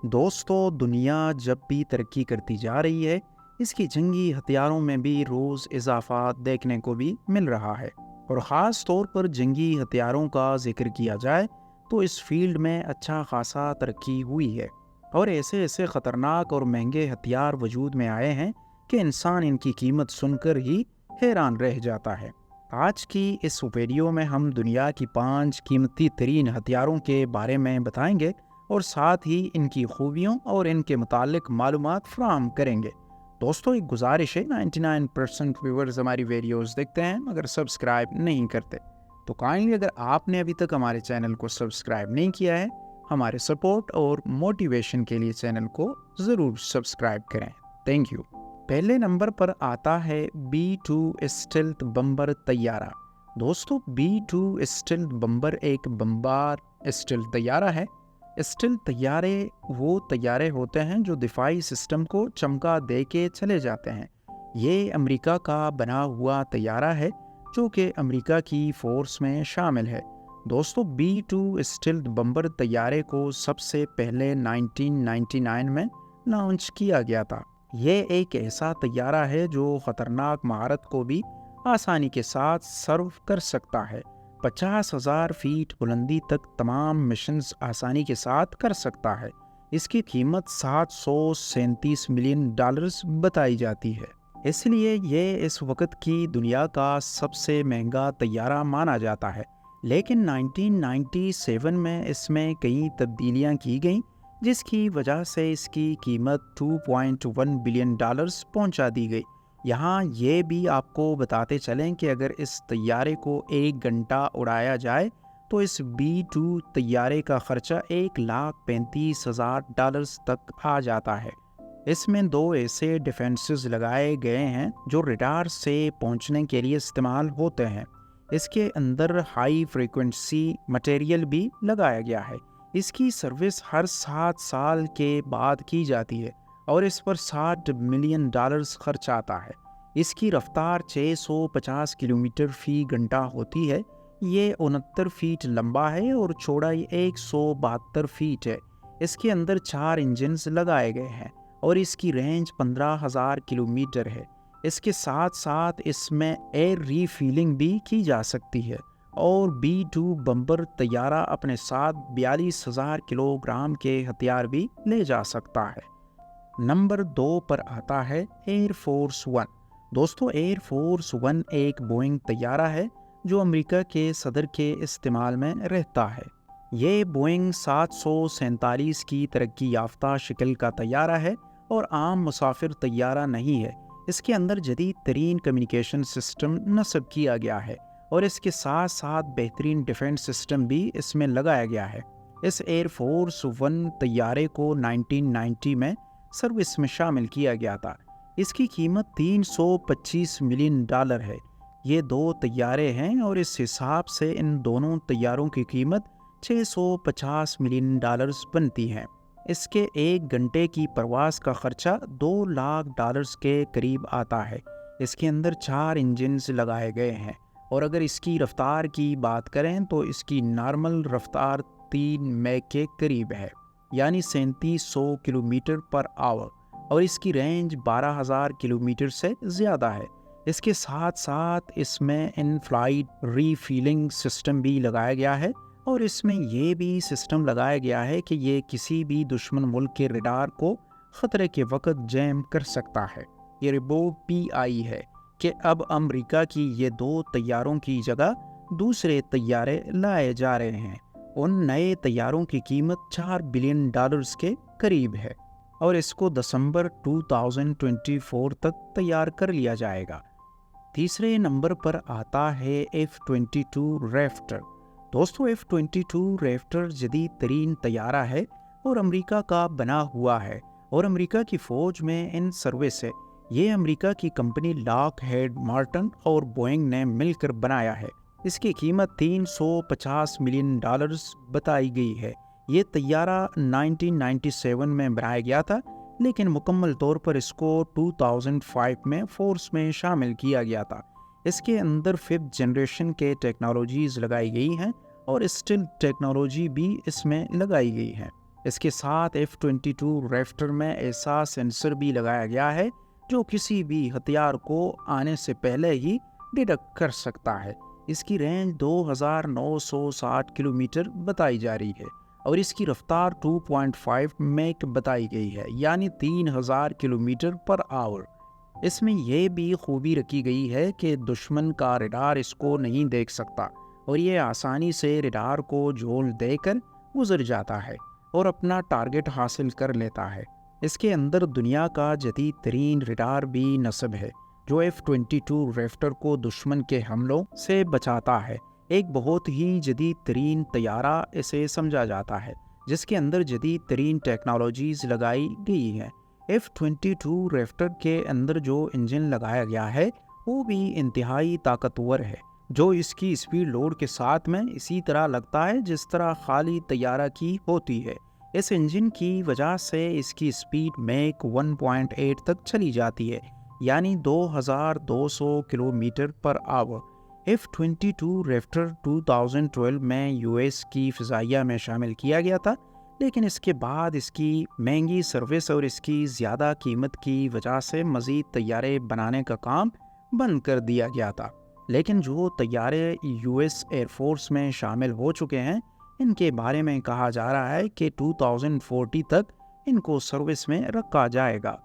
دوستوں، دنیا جب بھی ترقی کرتی جا رہی ہے، اس کی جنگی ہتھیاروں میں بھی روز اضافات دیکھنے کو بھی مل رہا ہے۔ اور خاص طور پر جنگی ہتھیاروں کا ذکر کیا جائے تو اس فیلڈ میں اچھا خاصا ترقی ہوئی ہے، اور ایسے ایسے خطرناک اور مہنگے ہتھیار وجود میں آئے ہیں کہ انسان ان کی قیمت سن کر ہی حیران رہ جاتا ہے۔ آج کی اس ویڈیو میں ہم دنیا کی 5 قیمتی ترین ہتھیاروں کے بارے میں بتائیں گے، اور ساتھ ہی ان کی خوبیوں اور ان کے متعلق معلومات فراہم کریں گے۔ دوستوں، ایک گزارش ہے، 99% ویورز ہماری ویڈیوز دیکھتے ہیں مگر سبسکرائب نہیں کرتے، تو کائنڈلی اگر آپ نے ابھی تک ہمارے چینل کو سبسکرائب نہیں کیا ہے، ہمارے سپورٹ اور موٹیویشن کے لیے چینل کو ضرور سبسکرائب کریں۔ Thank you. پہلے نمبر پر آتا ہے B-2 اسٹیلتھ بمبر طیارہ۔ دوستو، B-2 اسٹیلتھ بمبر ایک بمبار اسٹیلتھ طیارہ ہے۔ اسٹیلتھ طیارے وہ طیارے ہوتے ہیں جو دفاعی سسٹم کو چمکا دے کے چلے جاتے ہیں۔ یہ امریکہ کا بنا ہوا طیارہ ہے جو کہ امریکہ کی فورس میں شامل ہے۔ دوستو، B-2 اسٹیلتھ بمبر طیارے کو سب سے پہلے 1999 میں لانچ کیا گیا تھا۔ یہ ایک ایسا طیارہ ہے جو خطرناک مہارت کو بھی آسانی کے ساتھ سرو کر سکتا ہے۔ 50,000 فیٹ بلندی تک تمام مشنز آسانی کے ساتھ کر سکتا ہے۔ اس کی قیمت $737 ملین بتائی جاتی ہے۔ اس لیے یہ اس وقت کی دنیا کا سب سے مہنگا طیارہ مانا جاتا ہے۔ لیکن 1997 میں اس میں کئی تبدیلیاں کی گئیں، جس کی وجہ سے اس کی قیمت $2.1 بلین پہنچا دی گئی۔ یہاں یہ بھی آپ کو بتاتے چلیں کہ اگر اس طیارے کو 1 گھنٹہ اڑایا جائے تو اس B-2 طیارے کا خرچہ $1,35,000 تک آ جاتا ہے۔ اس میں 2 ایسے ڈیفنسز لگائے گئے ہیں جو ریڈار سے پہنچنے کے لیے استعمال ہوتے ہیں۔ اس کے اندر ہائی فریکوینسی مٹیریل بھی لگایا گیا ہے۔ اس کی سروس ہر 7 سال کے بعد کی جاتی ہے اور اس پر $60 ملین خرچ آتا ہے۔ اس کی رفتار 650 کلومیٹر فی گھنٹہ ہوتی ہے۔ یہ 69 فیٹ لمبا ہے اور چوڑائی 172 فیٹ ہے۔ اس کے اندر 4 انجنز لگائے گئے ہیں اور اس کی رینج 15,000 کلومیٹر ہے۔ اس کے ساتھ ساتھ اس میں ایئر ری فیلنگ بھی کی جا سکتی ہے، اور B-2 بمبر طیارہ اپنے ساتھ 42,000 کلو گرام کے ہتھیار بھی لے جا سکتا ہے۔ نمبر 2 پر آتا ہے ایئر فورس 1۔ دوستو، ایئر فورس 1 ایک بوئنگ طیارہ ہے جو امریکہ کے صدر کے استعمال میں رہتا ہے۔ یہ بوئنگ 747 کی ترقی یافتہ شکل کا طیارہ ہے اور عام مسافر طیارہ نہیں ہے۔ اس کے اندر جدید ترین کمیونیکیشن سسٹم نصب کیا گیا ہے اور اس کے ساتھ ساتھ بہترین ڈیفنس سسٹم بھی اس میں لگایا گیا ہے۔ اس ایئر فورس 1 طیارے کو 1990 میں سروس میں شامل کیا گیا تھا۔ اس کی قیمت $325 ملین ہے۔ یہ 2 طیارے ہیں اور اس حساب سے ان دونوں طیاروں کی قیمت $650 ملین بنتی ہے۔ اس کے 1 گھنٹے کی پرواز کا خرچہ $2 لاکھ کے قریب آتا ہے۔ اس کے اندر 4 انجنز لگائے گئے ہیں، اور اگر اس کی رفتار کی بات کریں تو اس کی نارمل رفتار 3 میک کے قریب ہے، یعنی 3700 کلومیٹر پر آور، اور اس کی رینج 12,000 کلومیٹر سے زیادہ ہے۔ اس کے ساتھ ساتھ اس میں in flight refuelling system بھی لگایا گیا ہے، اور اس میں یہ بھی سسٹم لگایا گیا ہے کہ یہ کسی بھی دشمن ملک کے ریڈار کو خطرے کے وقت جیم کر سکتا ہے۔ یہ رپورٹ PI ہے کہ اب امریکہ کی یہ 2 طیاروں کی جگہ دوسرے طیارے لائے جا رہے ہیں۔ ان نئے طیاروں کی قیمت $4 بلین کے قریب ہے، اور اس کو دسمبر 2024 تک تیار کر لیا جائے گا۔ تیسرے نمبر پر آتا ہے F-22 ریپٹر۔ دوستو، F-22 ریپٹر جدید ترین طیارہ ہے اور امریکہ کا بنا ہوا ہے اور امریکہ کی فوج میں ان سروس ہے۔ یہ امریکہ کی کمپنی لاک ہیڈ مارٹن اور بوئنگ نے مل کر بنایا ہے۔ اس کی قیمت $350 ملین بتائی گئی ہے۔ یہ طیارہ 1997 میں بنایا گیا تھا، لیکن مکمل طور پر اس کو 2005 میں فورس میں شامل کیا گیا تھا۔ اس کے اندر 5th جنریشن کے ٹیکنالوجیز لگائی گئی ہیں اور اسٹیل ٹیکنالوجی بھی اس میں لگائی گئی ہے۔ اس کے ساتھ F-22 ریپٹر میں ایسا سینسر بھی لگایا گیا ہے جو کسی بھی ہتھیار کو آنے سے پہلے ہی ڈیٹیکٹ کر سکتا ہے۔ اس کی رینج 2960 کلومیٹر بتائی جا رہی ہے اور اس کی رفتار 2.5 میک بتائی گئی ہے، یعنی 3000 کلومیٹر پر آور۔ اس میں یہ بھی خوبی رکھی گئی ہے کہ دشمن کا ریڈار اس کو نہیں دیکھ سکتا اور یہ آسانی سے ریڈار کو جھول دے کر گزر جاتا ہے اور اپنا ٹارگٹ حاصل کر لیتا ہے۔ اس کے اندر دنیا کا جدید ترین ریڈار بھی نصب ہے جو F-22 ریپٹر کو دشمن کے حملوں سے بچاتا ہے۔ ایک بہت ہی جدید ترین طیارہ اسے سمجھا جاتا ہے جس کے اندر جدید ترین ٹیکنالوجیز لگائی گئی ہیں۔ F-22 ریپٹر کے اندر جو انجن لگایا گیا ہے وہ بھی انتہائی طاقتور ہے، جو اس کی اسپیڈ لوڈ کے ساتھ میں اسی طرح لگتا ہے جس طرح خالی طیارہ کی ہوتی ہے۔ اس انجن کی وجہ سے اس کی اسپیڈ میک 1.8 تک چلی جاتی ہے، یعنی 2200 کلومیٹر پر آور۔ F-22 ریپٹر 2012 میں US کی فضائیہ میں شامل کیا گیا تھا، لیکن اس کے بعد اس کی مہنگی سروس اور اس کی زیادہ قیمت کی وجہ سے مزید طیارے بنانے کا کام بند کر دیا گیا تھا۔ لیکن جو طیارے US ایئر فورس میں شامل ہو چکے ہیں ان کے بارے میں کہا جا رہا ہے کہ 2040 تک ان کو سروس میں رکھا جائے گا۔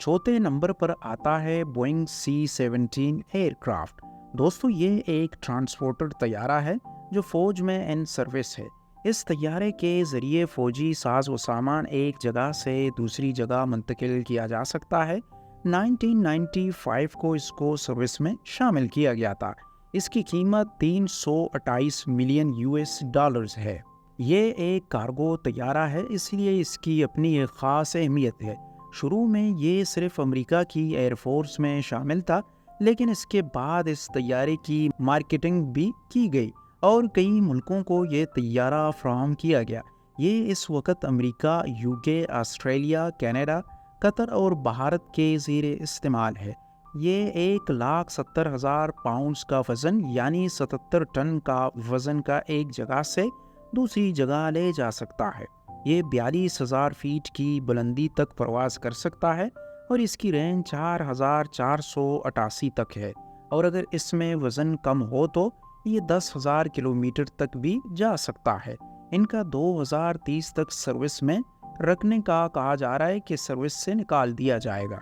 چوتھے نمبر پر آتا ہے بوئنگ C-17 ایئر کرافٹ۔ دوستو یہ ایک ٹرانسپورٹر طیارہ ہے جو فوج میں ان سروس ہے۔ اس طیارے کے ذریعے فوجی ساز و سامان ایک جگہ سے دوسری جگہ منتقل کیا جا سکتا ہے۔ 1995 کو اس کو سروس میں شامل کیا گیا تھا۔ اس کی قیمت 328 ملین $US ہے۔ یہ ایک کارگو طیارہ ہے، اس لیے اس کی اپنی ایک خاص اہمیت ہے۔ شروع میں یہ صرف امریکہ کی ایئر فورس میں شامل تھا، لیکن اس کے بعد اس طیارے کی مارکیٹنگ بھی کی گئی اور کئی ملکوں کو یہ طیارہ فراہم کیا گیا۔ یہ اس وقت امریکہ، UK، آسٹریلیا، کینیڈا، قطر اور بھارت کے زیر استعمال ہے۔ یہ 1,70,000 پاؤنڈز کا وزن یعنی 77 ٹن کا وزن کا ایک جگہ سے دوسری جگہ لے جا سکتا ہے۔ یہ 42,000 فیٹ کی بلندی تک پرواز کر سکتا ہے اور اس کی رینج 4,488 تک ہے، اور اگر اس میں وزن کم ہو تو یہ 10,000 کلومیٹر تک بھی جا سکتا ہے۔ ان کا 2030 تک سروس میں رکھنے کا کہا جا رہا ہے کہ سروس سے نکال دیا جائے گا۔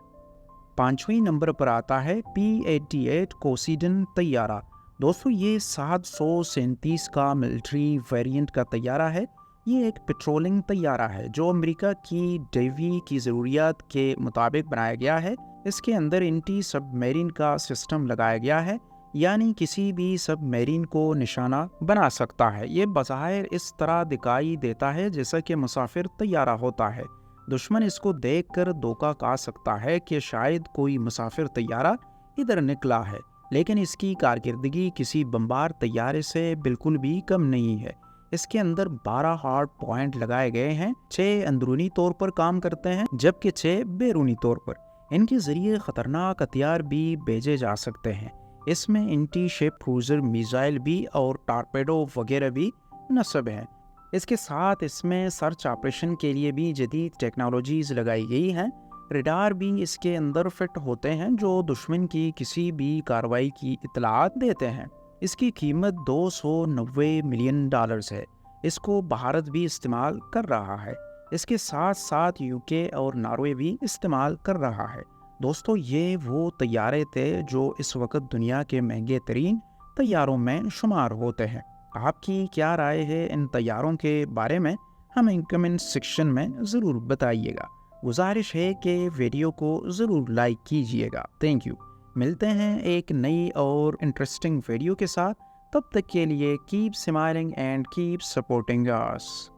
پانچویں نمبر پر آتا ہے P-88 کوسیڈن طیارہ۔ دوستو یہ 737 کا ملٹری ویریئنٹ کا طیارہ ہے۔ یہ ایک پیٹرولنگ طیارہ ہے جو امریکہ کی نیوی کی ضروریات کے مطابق بنایا گیا ہے۔ اس کے اندر اینٹی سب میرین کا سسٹم لگایا گیا ہے، یعنی کسی بھی سب میرین کو نشانہ بنا سکتا ہے۔ یہ بظاہر اس طرح دکھائی دیتا ہے جیسا کہ مسافر طیارہ ہوتا ہے۔ دشمن اس کو دیکھ کر دھوکہ کھا سکتا ہے کہ شاید کوئی مسافر طیارہ ادھر نکلا ہے، لیکن اس کی کارکردگی کسی بمبار طیارے سے بالکل بھی کم نہیں ہے۔ اس کے اندر 12 ہارڈ پوائنٹ لگائے گئے ہیں، 6 اندرونی طور پر کام کرتے ہیں جبکہ 6 بیرونی طور پر۔ ان کے ذریعے خطرناک ہتھیار بھی بھیجے جا سکتے ہیں۔ اس میں اینٹی شپ کروزر میزائل بھی اور ٹارپیڈو وغیرہ بھی نصب ہیں۔ اس کے ساتھ اس میں سرچ آپریشن کے لیے بھی جدید ٹیکنالوجیز لگائی گئی ہیں۔ ریڈار بھی اس کے اندر فٹ ہوتے ہیں جو دشمن کی کسی بھی کارروائی کی اطلاعات دیتے ہیں۔ اس کی قیمت $290 ملین ہے۔ اس کو بھارت بھی استعمال کر رہا ہے۔ اس کے ساتھ ساتھ UK اور ناروے بھی استعمال کر رہا ہے۔ دوستو یہ وہ طیارے تھے جو اس وقت دنیا کے مہنگے ترین طیاروں میں شمار ہوتے ہیں۔ آپ کی کیا رائے ہے ان طیاروں کے بارے میں؟ ہمیں کمنٹ سیکشن میں ضرور بتائیے گا۔ گزارش ہے کہ ویڈیو کو ضرور لائک کیجیے گا۔ Thank you. ملتے ہیں ایک نئی اور انٹرسٹنگ ویڈیو کے ساتھ، تب تک کے لیے keep smiling and keep supporting us.